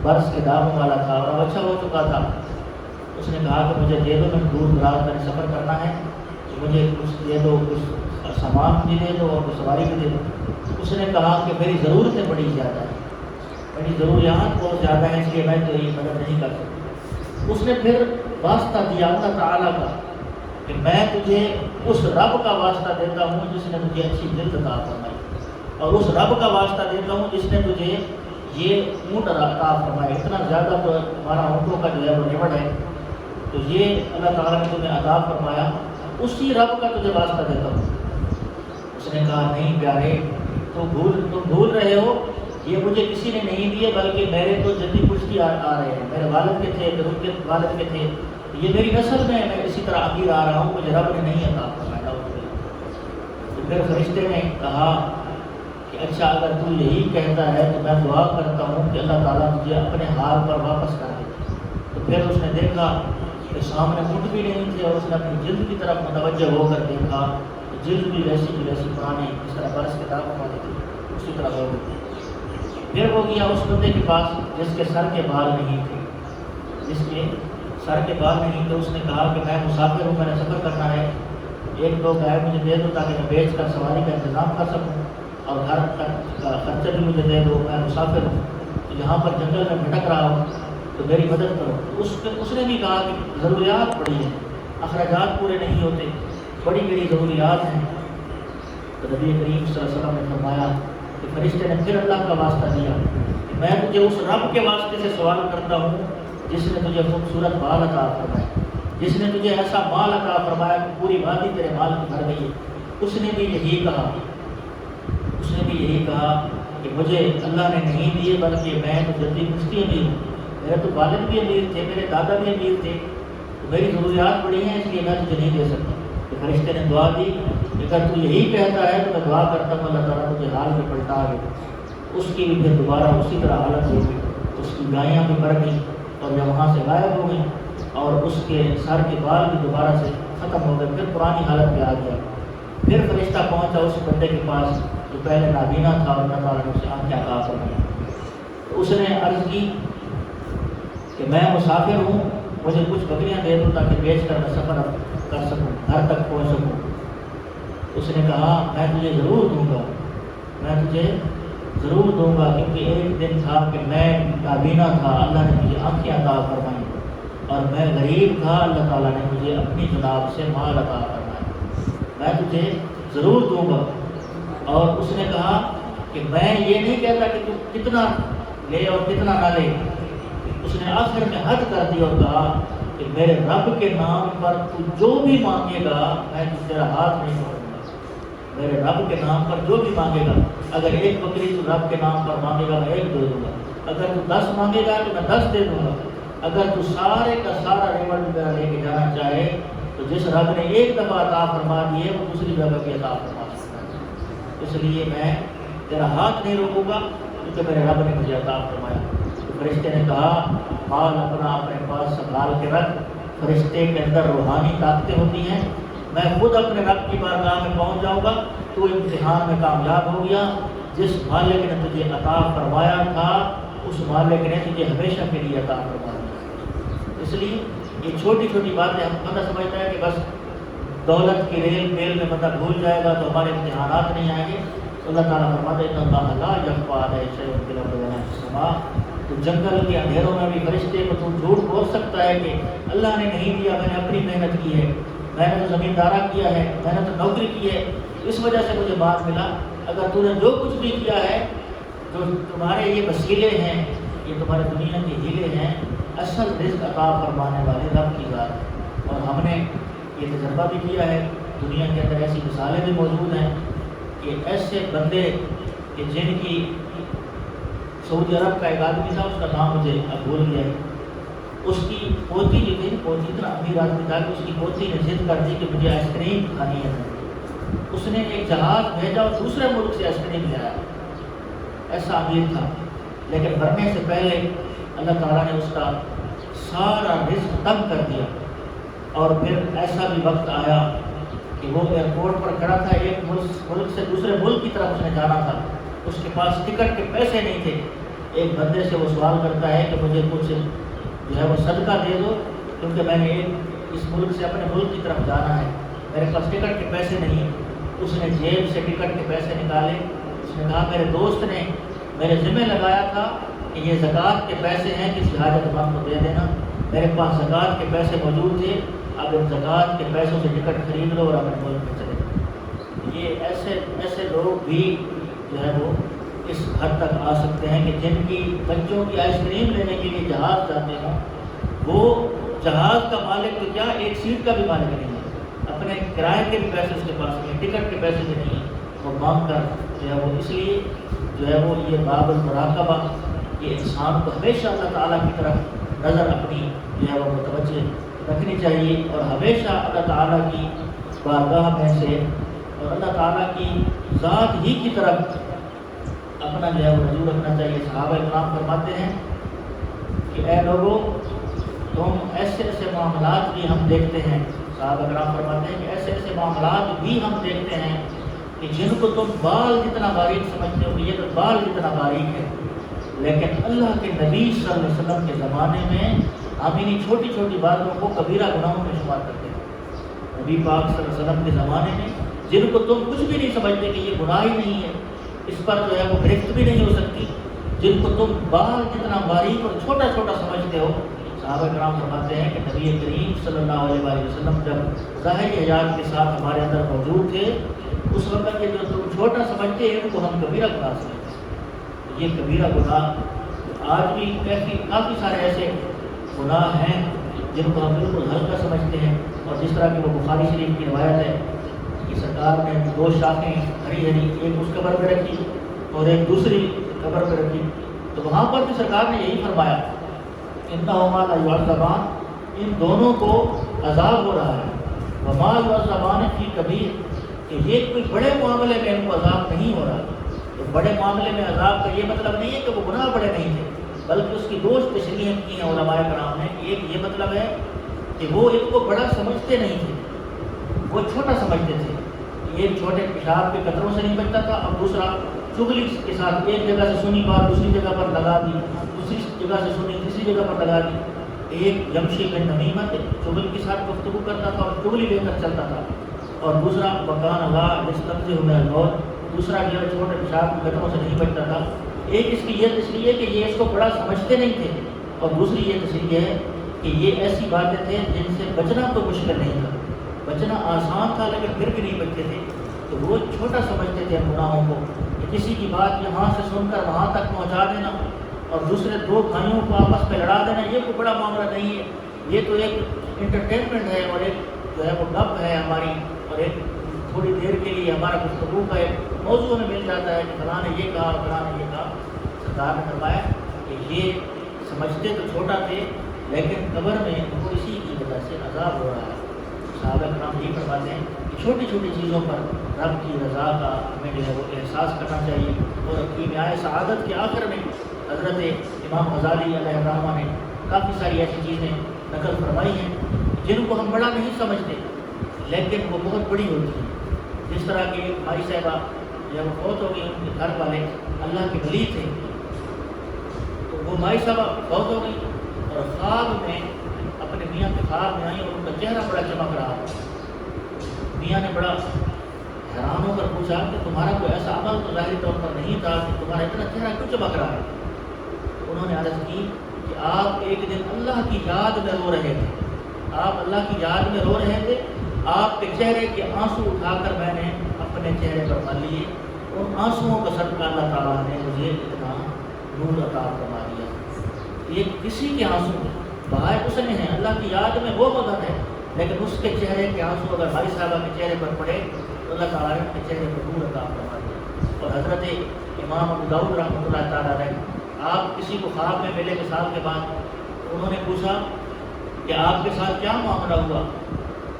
برس کے داغوں والا تھا اور اب اچھا ہو چکا تھا، اس نے کہا کہ مجھے دے دو، میں دور دراز میں سفر کرنا ہے، مجھے کچھ دے دو، کچھ سامان بھی دے دو اور کچھ سواری بھی دے دو۔ اس نے کہا کہ میری ضرورتیں بڑی زیادہ ہیں، میری ضروریات بہت زیادہ ہیں، اس لیے میں تو یہ مدد نہیں کر سکتا۔ اس نے پھر واسطہ دیا اللہ تعالیٰ کا کہ میں تجھے اس رب کا واسطہ دیتا ہوں جس نے مجھے اچھی جلد عطا فرمائی، اور اس رب کا واسطہ دیتا ہوں جس نے تجھے یہ اونٹ عطا فرمائے۔ اتنا زیادہ تو ہمارا اونٹوں کا جو ہے وہ نمٹ ہے، تو یہ اللہ تعالیٰ نے تمہیں عطا فرمایا، اسی رب کا تجھے واسطہ دیتا ہوں۔ اس نے کہا نہیں پیارے، تم بھول رہے ہو، یہ مجھے کسی نے نہیں دیے بلکہ میرے تو جدی پشتی آ رہے ہیں، میرے والد کے تھے، پھر ان کے والد کے تھے، یہ میری نسل میں میں اسی طرح امیر آ رہا ہوں، مجھے رب نے نہیں عطا فرمایا۔ تو پھر فرشتے نے کہا کہ اچھا اگر تو یہی کہتا ہے تو میں دعا کرتا ہوں کہ اللہ تعالیٰ مجھے اپنے حال پر واپس کر دے۔ تو پھر اس نے دیکھا کہ سامنے اٹھ بھی نہیں تھے، اور اس نے اپنی جلد کی طرف متوجہ ہو کر دیکھا کہ جلد بھی ویسی کی ویسی پرانی جس طرح برس کے داغ والی تھی اسی طرح ہو گئی۔ پھر وہ گیا اس بندے کے پاس جس کے سر کے بال نہیں تھے، جس کے سر کے بال نہیں تھے۔ اس نے کہا کہ میں مسافر ہوں، میں نے سفر کرنا ہے، ایک دو گائے مجھے دے دو تاکہ میں بیچ کر سواری کا انتظام کر سکوں، اور گھر تک کا خرچہ بھی مجھے دے دو، میں مسافر ہوں، تو یہاں پر جنگل میں بھٹک رہا ہوں، تو میری مدد کرو۔ اس نے بھی کہا کہ ضروریات بڑی ہیں، اخراجات پورے نہیں ہوتے، بڑی بڑی ضروریات ہیں۔ تو نبی کریم صلی اللہ علیہ وسلم نے فرمایا کہ فرشتے نے پھر اللہ کا واسطہ دیا کہ میں تجھے اس رب کے واسطے سے سوال کرتا ہوں جس نے تجھے خوبصورت مال عطا فرمایا، جس نے تجھے ایسا مال عطا فرمایا کہ پوری وادی تیرے مال کی بھر گئی۔ اس نے بھی یہی کہا، اس نے بھی یہی کہا کہ مجھے اللہ نے نہیں دیے بلکہ میں تو جدید مفتی امیر ہوں، میرے تو والد بھی امیر تھے، میرے دادا بھی امیر تھے، تو میری ضروریات بڑی ہیں، اس لیے میں تجھے نہیں دے سکتا۔ تو فرشتے نے دعا دی کہ اگر تو یہی کہتا ہے تو میں دعا کرتا ہوں اللہ تعالیٰ تجھے حال میں پلٹا دے۔ اس کی بھی پھر دوبارہ اسی طرح حالت ہو گئی، اس کی گائیاں بھی بڑھ گئیں اور یہ وہاں سے غائب ہو گئیں، اور اس کے سر کے بال بھی دوبارہ سے ختم ہو گئے، پھر پرانی حالت میں آ گیا۔ پھر فرشتہ پہنچا اس بندے کے پاس جو پہلے نابینا تھا اور اللہ تعالیٰ نے اسے آنکھیں عطا فرمائی۔ تو اس نے عرض کی کہ میں مسافر ہوں، مجھے کچھ بکریاں دے دو تاکہ بیچ کر میں سفر کر سکوں، گھر تک پہنچ سکوں۔ اس نے کہا میں تجھے ضرور دوں گا، میں تجھے ضرور دوں گا، کیونکہ ایک دن تھا کہ میں نابینا تھا، اللہ نے مجھے آنکھیں عطا فرمائی، اور میں غریب تھا، اللہ تعالیٰ نے مجھے اپنی جناب سے مال عطا فرمایا، میں تجھے ضرور دوں گا۔ اور اس نے کہا کہ میں یہ نہیں کہتا کہ تو کتنا لے اور کتنا نہ لے۔ اس نے آخر میں حد کر دی اور کہا کہ میرے رب کے نام پر تو جو بھی مانگے گا میں تیرا ہاتھ نہیں چھوڑوں گا، میرے رب کے نام پر جو بھی مانگے گا، اگر ایک بکری تو رب کے نام پر مانگے گا میں ایک دے دوں گا، اگر تو 10 مانگے گا تو میں 10 دے دوں گا، اگر تو سارے کا سارا ریوارڈ لے کے جانا چاہے تو جس رب نے ایک دفعہ عطا فرما دی ہے وہ دوسری جگہ بھی عطا فرما سکتا ہے، اس لیے میں تیرا ہاتھ نہیں روکوں گا کیونکہ میرے رب نے مجھے عطا فرمایا۔ تو فرشتے نے کہا مال اپنا اپنے پاس سنبھال کے رکھ، فرشتے کے اندر روحانی طاقتیں ہوتی ہیں، میں خود اپنے رب کی بارگاہ میں پہنچ جاؤں گا، تو امتحان میں کامیاب ہو گیا، جس مالک نے تجھے عطا فرمایا تھا اس مالک نے تجھے ہمیشہ کے لیے عطا فرما دیا۔ اس لیے یہ چھوٹی چھوٹی باتیں ہم بندہ سمجھتا ہے کہ بس دولت کی ریل میل میں بندہ بھول جائے گا تو ہمارے امتحانات نہیں آئیں گے۔ اللہ تعالیٰ فرماتے ہیں اللہ لا یخفی علیہ شیء فی الارض ولا فی السماء، تو جنگل کے اندھیروں میں بھی فرشتے کو تو جھوٹ بول سکتا ہے کہ اللہ نے نہیں دیا، میں نے اپنی محنت کی ہے، میں نے تو زمیندارہ کیا ہے، میں نے تو نوکری کی ہے، اس وجہ سے مجھے بات ملا۔ اگر تو نے جو کچھ بھی کیا ہے، جو تمہارے یہ وسیلے ہیں، یہ تمہارے دنیا کے ہیلے ہیں، اصل رزق عطا فرمانے والے رب کی ذات ہے۔ اور ہم نے یہ تجربہ بھی کیا ہے، دنیا کے اندر ایسی مثالیں بھی موجود ہیں کہ ایسے بندے کہ جن کی سعودی عرب کا ایک آدمی تھا، اس کا نام مجھے اب بھول گیا ہے، اس کی پوتی جو تھی، پوتی اتنا امیر آدمی تھا کہ اس کی پوتی نے ضد کر دی کہ مجھے آئس کریم کھانی ہے، اس نے ایک جہاز بھیجا اور دوسرے ملک سے آئس کریم لے آیا، ایسا امیر تھا، لیکن مرنے سے پہلے اللہ تعالیٰ نے اس کا سارا رزق تنگ کر دیا، اور پھر ایسا بھی وقت آیا کہ وہ ایئرپورٹ پر کھڑا تھا، ایک ملک سے دوسرے ملک کی طرف اس نے جانا تھا، اس کے پاس ٹکٹ کے پیسے نہیں تھے، ایک بندے سے وہ سوال کرتا ہے کہ مجھے کچھ جو ہے وہ صدقہ دے دو، کیونکہ میں نے اس ملک سے اپنے ملک کی طرف جانا ہے، میرے پاس ٹکٹ کے پیسے نہیں۔ اس نے جیب سے ٹکٹ کے پیسے نکالے، اس نے کہا میرے دوست نے میرے ذمہ لگایا تھا کہ یہ زکوٰۃ کے پیسے ہیں، کسی حاجت مند کو دے دینا، میرے پاس زکوٰۃ کے پیسے موجود تھے، اب ان زکوٰۃ کے پیسوں سے ٹکٹ خرید لو اور اپنے ملک میں چلے جاؤ۔ یہ ایسے لوگ بھی جو ہے وہ اس حد تک آ سکتے ہیں کہ جن کی بچوں کی آئس کریم لینے کے لیے جہاز جاتے ہوں، وہ جہاز کا مالک تو کیا ایک سیٹ کا بھی مالک نہیں ہے، اپنے کرائے کے بھی پیسے اس کے پاس نہیں، ٹکٹ کے پیسے بھی نہیں ہیں، وہ مانگ کر جو ہے وہ، اس لیے جو ہے وہ یہ باب المراقبہ، یہ انسان کو ہمیشہ اللہ تعالیٰ کی طرف نظر اپنی جو ہے وہ متوجہ رکھنی چاہیے، اور ہمیشہ اللہ تعالیٰ کی بارگاہ میں سے اور اللہ تعالیٰ کی ذات ہی کی طرف اپنا جو ہے وہ رجوع رکھنا چاہیے۔ صحابہ کرام فرماتے ہیں کہ اے لوگوں، تم ایسے ایسے معاملات بھی ہم دیکھتے ہیں، صحابہ کرام فرماتے ہیں کہ ایسے ایسے معاملات بھی ہم دیکھتے ہیں کہ جن کو تم بال جتنا باریک سمجھتے ہو کہ یہ تو بال جتنا باریک ہے، لیکن اللہ کے نبی صلی اللہ علیہ وسلم کے زمانے میں ہم انہیں چھوٹی چھوٹی باتوں کو کبیرہ گناہوں میں شمار کرتے ہیں۔ نبی پاک صلی اللہ علیہ وسلم کے زمانے میں جن کو تم کچھ بھی نہیں سمجھتے کہ یہ گناہ ہی نہیں ہے، اس پر جو ہے وہ گرفت بھی نہیں ہو سکتی، جن کو تم بال جتنا باریک اور چھوٹا چھوٹا سمجھتے ہو، صحابہ کرام فرماتے ہیں کہ نبی کریم صلی اللہ علیہ وسلم جب ظاہری حجاب کے ساتھ ہمارے اندر موجود تھے، اس وقت یہ جو تم چھوٹا سمجھتے ہیں ان کو ہم کبیرہ گناہ سمجھتے ہیں۔ یہ کبیرہ گناہ آج بھی کافی سارے ایسے گناہ ہیں جن کو ہم بالکل ہلکا سمجھتے ہیں، اور جس طرح کہ وہ بخاری شریف کی روایت ہے کہ سرکار نے 2 شاخیں ہری ہری، ایک اس قبر پہ رکھی اور ایک دوسری قبر پہ رکھی، تو وہاں پر بھی سرکار نے یہی فرمایا انہما لیعذبان، ان دونوں کو عذاب ہو رہا ہے، وما یعذبان فی کبیر، کہ یہ کوئی بڑے معاملے میں ان کو عذاب نہیں ہو رہا۔ تو بڑے معاملے میں عذاب کا یہ مطلب نہیں ہے کہ وہ گناہ بڑے نہیں تھے، بلکہ اس کی 2 تشریح کی ہیں علماء کرام نے۔ ایک یہ مطلب ہے کہ وہ ان کو بڑا سمجھتے نہیں تھے، وہ چھوٹا سمجھتے تھے، ایک چھوٹے پیشاب کے قطروں سے نہیں بچتا تھا، اور دوسرا چغلی کے ساتھ ایک جگہ سے سنی بات دوسری جگہ پر لگا دی، دوسری جگہ سے سنی تیسری جگہ پر لگا دی۔ ایک یمشی بن نمیمت، چغل کے ساتھ گفتگو کرتا تھا اور چغلی لے کر چلتا تھا، اور دوسرا مکان اللہ یستبذل من الموت، دوسرا جو ہے چھوٹے پیشاب کے قطروں سے نہیں بچتا تھا۔ ایک اس کی یہ تشریح ہے کہ یہ اس کو بڑا سمجھتے نہیں تھے، اور دوسری یہ تشریح ہے کہ یہ ایسی باتیں تھے جن سے بچنا تو مشکل نہیں تھا، بچنا آسان تھا لیکن پھر بھی نہیں بچتے تھے، تو وہ چھوٹا سمجھتے تھے گناہوں کو، کہ کسی کی بات یہاں سے سن کر وہاں تک پہنچا دینا اور دوسرے 2 بھائیوں کو آپس میں لڑا دینا، یہ کوئی بڑا معاملہ نہیں ہے، یہ تو ایک انٹرٹینمنٹ ہے، اور ایک جو ہے وہ گپ ہے ہماری، اور ایک تھوڑی دیر کے لیے ہمارا گفتگو کا ایک موضوع میں مل جاتا ہے کہ فلاں نے یہ کہا فلاں نے یہ کہا۔ سرکار نے فرمایا کہ یہ سمجھتے تو چھوٹا تھے، لیکن قبر میں ان کو اسی کی وجہ سے عذاب ہو رہا ہے۔ صحابہ کرام یہی فرماتے ہیں کہ چھوٹی چھوٹی چیزوں پر رب کی رضا کا ہمیں جو ہے وہ احساس کرنا چاہیے، اور کیمیائے سعادت کے آخر میں حضرت امام غزالی علیہ الرحمہ نے کافی ساری ایسی چیزیں نقل فرمائی ہیں جن کو ہم بڑا نہیں سمجھتے لیکن وہ بہت بڑی ہوتی ہیں۔ جس طرح کہ مائی صاحبہ جب فوت ہو گئی، ان کے گھر والے اللہ کے ولی تھے، تو وہ مائی صاحبہ فوت ہو گئی اور خواب میں اپنے میاں کے خواب میں آئی، اور ان کا چہرہ بڑا چمک رہا تھا۔ میاں نے بڑا حیران ہو کر پوچھا کہ تمہارا کوئی ایسا عمل تو ظاہری طور پر نہیں تھا کہ تمہارا اتنا چہرہ کیوں چمک رہا ہے؟ انہوں نے عرض کی کہ آپ ایک دن اللہ کی یاد میں رو رہے تھے، آپ اللہ کی یاد میں رو رہے تھے، آپ کے چہرے کے آنسو اٹھا کر میں نے اپنے چہرے پر مل لیے، ان آنسوؤں کا صدقہ اللہ تعالیٰ نے مجھے اتنا نور عطا فرما دیا۔ یہ کسی کے آنسو بہائے اس نے ہیں، اللہ کی یاد میں وہ مدد ہے، لیکن اس کے چہرے کے آنسو اگر بھائی صاحبہ کے چہرے پر پڑے تو اللہ تعالیٰ نے اپنے چہرے پر نور عطا فرما دیا۔ اور حضرت امام ابو داؤد رحمۃ اللہ تعالیٰ علیہ، آپ کسی کو خواب میں ملے مثال کے بعد، انہوں نے پوچھا کہ آپ کے ساتھ کیا معاملہ ہوا؟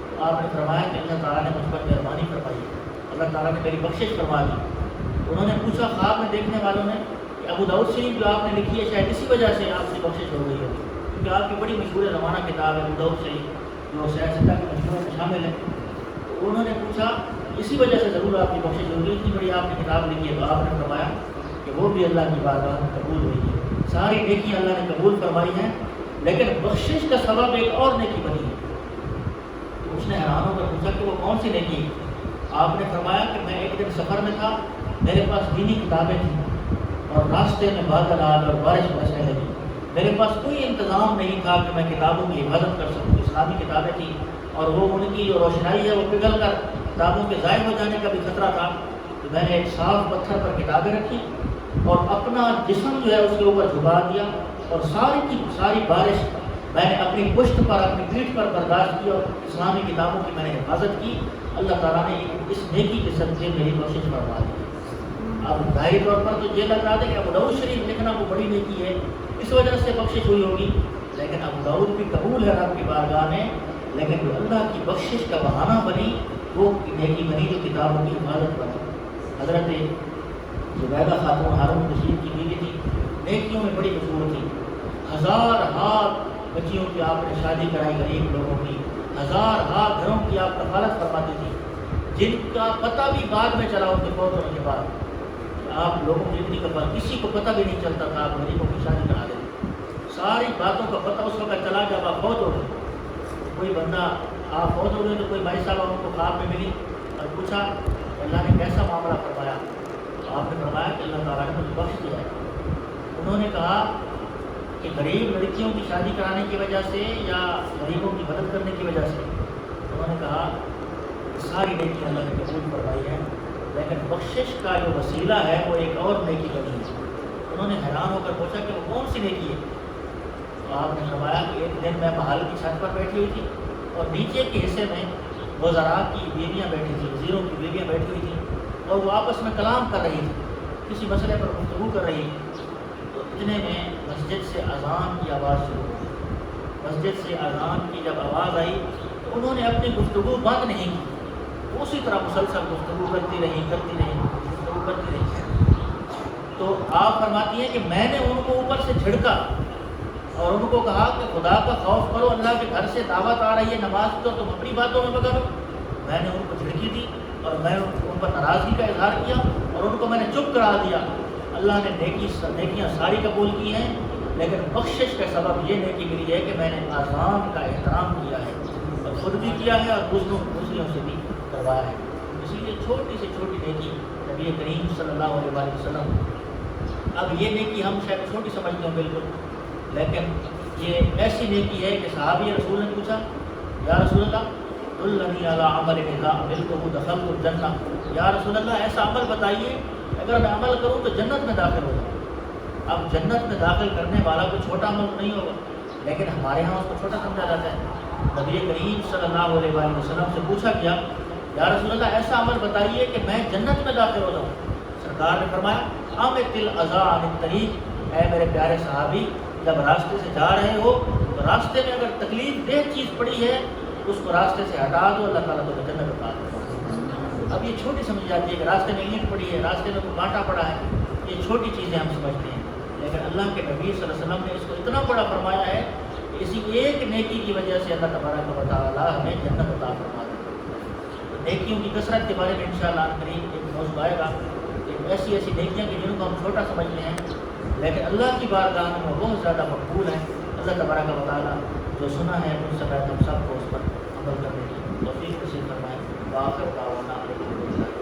تو آپ نے فرمایا کہ اللہ تعالیٰ نے مجھ پر مہربانی فرمائی، اللہ تعالیٰ نے میری بخشش فرما دی۔ انہوں نے پوچھا خواب میں دیکھنے والوں نے کہ ابو داؤد شریف جو آپ نے لکھی ہے شاید اسی وجہ سے آپ سے بخشش ہو گئی ہے، کیونکہ آپ کی بڑی مشہور زمانہ کتاب ہے ابو داؤد شریف جو سیر ستہ کے مشہوروں میں شامل ہے۔ تو انہوں نے پوچھا اسی وجہ سے ضرور آپ کی بخشش ہو گئی، اتنی بڑی آپ نے کتاب لکھی ہے، تو آپ نے فرمایا کہ وہ بھی اللہ کی بارگاہ میں قبول ہوئی ہے، ساری نیکیاں اللہ نے قبول فرمائی ہیں، لیکن بخشش کا سبب ایک اور نیکی بنی ہے۔ تو اس نے حیران ہو کر پوچھا کہ وہ کون سی نیکی ہے؟ آپ نے فرمایا کہ میں ایک دن سفر میں تھا، میرے پاس دینی کتابیں تھیں اور راستے میں بادل آ اور بارش برسنے لگی، میرے پاس کوئی انتظام نہیں تھا کہ میں کتابوں کی حفاظت کر سکوں، اسلامی کتابیں تھیں اور وہ ان کی جو روشنائی ہے وہ پگھل کر کتابوں کے ضائع ہو جانے کا بھی خطرہ تھا، تو میں نے ایک صاف پتھر پر کتابیں رکھی اور اپنا جسم جو ہے اس کے اوپر جھکا دیا، اور ساری کی ساری بارش میں نے اپنی پشت پر اپنی پیٹھ پر برداشت کی اور اسلامی کتابوں کی میں نے حفاظت کی۔ اللہ تعالیٰ نے اس نیکی کے صدقے میری بخشش فرما دی۔ اب ظاہری طور پر تو یہ لگ رہا تھا کہ ابو داؤد شریف لکھنا وہ بڑی نیکی ہے، اس وجہ سے بخشش ہوئی ہوگی، لیکن ابو داؤد بھی قبول ہے رب کی بارگاہ میں، لیکن جو اللہ کی بخشش کا بہانہ بنی وہ نیکی بنی جو کتابوں کی حفاظت بنی۔ حضرت زبیدہ خاتون ہارون رشید کی بیوی تھی، نیکیوں میں بڑی مشہور تھی، 1000 ہاتھ بچیوں کی آپ نے شادی کرائی غریب لوگوں کی، ہزار گھروں کی آپ کفالت فرماتی تھی، جن کا پتہ بھی بعد میں چلا ان کے فوت ہونے کے بعد۔ آپ لوگوں کی اتنی کفالت، کسی کو پتہ بھی نہیں چلتا تھا، آپ غریبوں کی شادی کرا دیتے، ساری باتوں کا پتہ اس وقت چلا جب آپ فوت ہو گئے۔ کوئی بندہ آپ فوت ہو گئے تو کوئی بھائی صاحب ان کو خواب میں ملی اور پوچھا اللہ نے کیسا معاملہ فرمایا، تو آپ نے فرمایا کہ اللہ تعالیٰ نے مجھے بخش دیا ہے۔ انہوں نے کہا کہ غریب لڑکیوں کی شادی کرانے کی وجہ سے یا غریبوں کی مدد کرنے کی وجہ سے؟ انہوں نے کہا کہ ساری نیکی اللہ نے قبول فرمائی ہے، لیکن بخشش کا جو وسیلہ ہے وہ ایک اور نیکی کرنی ہے۔ انہوں نے حیران ہو کر پوچھا کہ وہ کون سی نیکی ہے؟ تو آپ نے فرمایا کہ ایک دن میں محل کی چھت پر بیٹھی ہوئی تھی اور نیچے کے حصے میں وزراء کی بیویاں بیٹھی تھیں، وزیروں کی بیویاں بیٹھی ہوئی تھیں اور وہ آپس میں کلام کر رہی تھی، کسی مسئلے پر گفتگو کر رہی تھی۔ تو اتنے میں مسجد سے اذان کی آواز شروع ہوئی۔ مسجد سے اذان کی جب آواز آئی تو انہوں نے اپنی گفتگو بند نہیں کی، اسی طرح مسلسل گفتگو کرتی رہی۔ تو آپ فرماتی ہیں کہ میں نے ان کو اوپر سے جھڑکا اور ان کو کہا کہ خدا کا خوف کرو، اللہ کے گھر سے دعوت آ رہی ہے، نماز تو تم اپنی باتوں میں پکڑو۔ میں نے ان کو جھڑکی دی اور میں ان پر ناراضگی کا اظہار کیا اور ان کو میں نے چپ کرا دیا۔ اللہ نے نیکیاں ساری قبول کی ہیں، لیکن بخشش کا سبب یہ نیکی ملی ہے کہ میں نے اذان کا احترام کیا ہے اور خود بھی کیا ہے اور دوسروں سے بھی کروایا ہے۔ اسی لیے چھوٹی سے چھوٹی نیکی نبی کریم صلی اللہ علیہ وسلم، اب یہ نیکی ہم شاید چھوٹی سمجھتے ہیں بالکل، لیکن یہ ایسی نیکی ہے کہ صحابی رسول نے پوچھا یا رسول اللہ دلنی علی عمل اذا عملتہ دخلت الجنہ، یا رسول اللہ ایسا عمل بتائیے اگر میں عمل کروں تو جنت میں داخل ہو جاؤں۔ اب جنت میں داخل کرنے والا کوئی چھوٹا عمل نہیں ہوگا، لیکن ہمارے ہاں اس کو چھوٹا سمجھا جاتا ہے۔ نبی کریم صلی اللہ علیہ وسلم سے پوچھا گیا یا رسول اللہ ایسا عمل بتائیے کہ میں جنت میں داخل ہو جاؤں۔ سرکار نے فرمایا امت الاذی عن الطریق، اے میرے پیارے صحابی جب راستے سے جا رہے ہو تو راستے میں اگر تکلیف دہ چیز پڑی ہے اس کو راستے سے ہٹا دو، اللہ تعالیٰ تمہیں جنت بتا دے۔ اب یہ چھوٹی سمجھ جاتی ہے کہ راستے میں اینٹ پڑی ہے، راستے میں کوئی کانٹا پڑا ہے، یہ چھوٹی چیزیں ہم سمجھتے ہیں، لیکن اللہ کے نبی صلی اللہ علیہ وسلم نے اس کو اتنا بڑا فرمایا ہے کہ اسی ایک نیکی کی وجہ سے اللہ تبارک و تعالیٰ ہمیں جنت عطا فرما دے۔ تو نیکیوں کی کثرت کے بارے میں انشاءاللہ قریب ایک موضوع آئے گا، ایسی نیکیاں کہ جن کو ہم چھوٹا سمجھتے ہیں لیکن اللہ کی بارگاہ میں وہ بہت زیادہ مقبول ہے۔ اللہ تبارک و تعالیٰ جو سنا ہے ان سے ہم سب کو اس پر عمل کرنے کی توفیق نصیب فرمائے۔ وآخر دعوانا الحمدللہ۔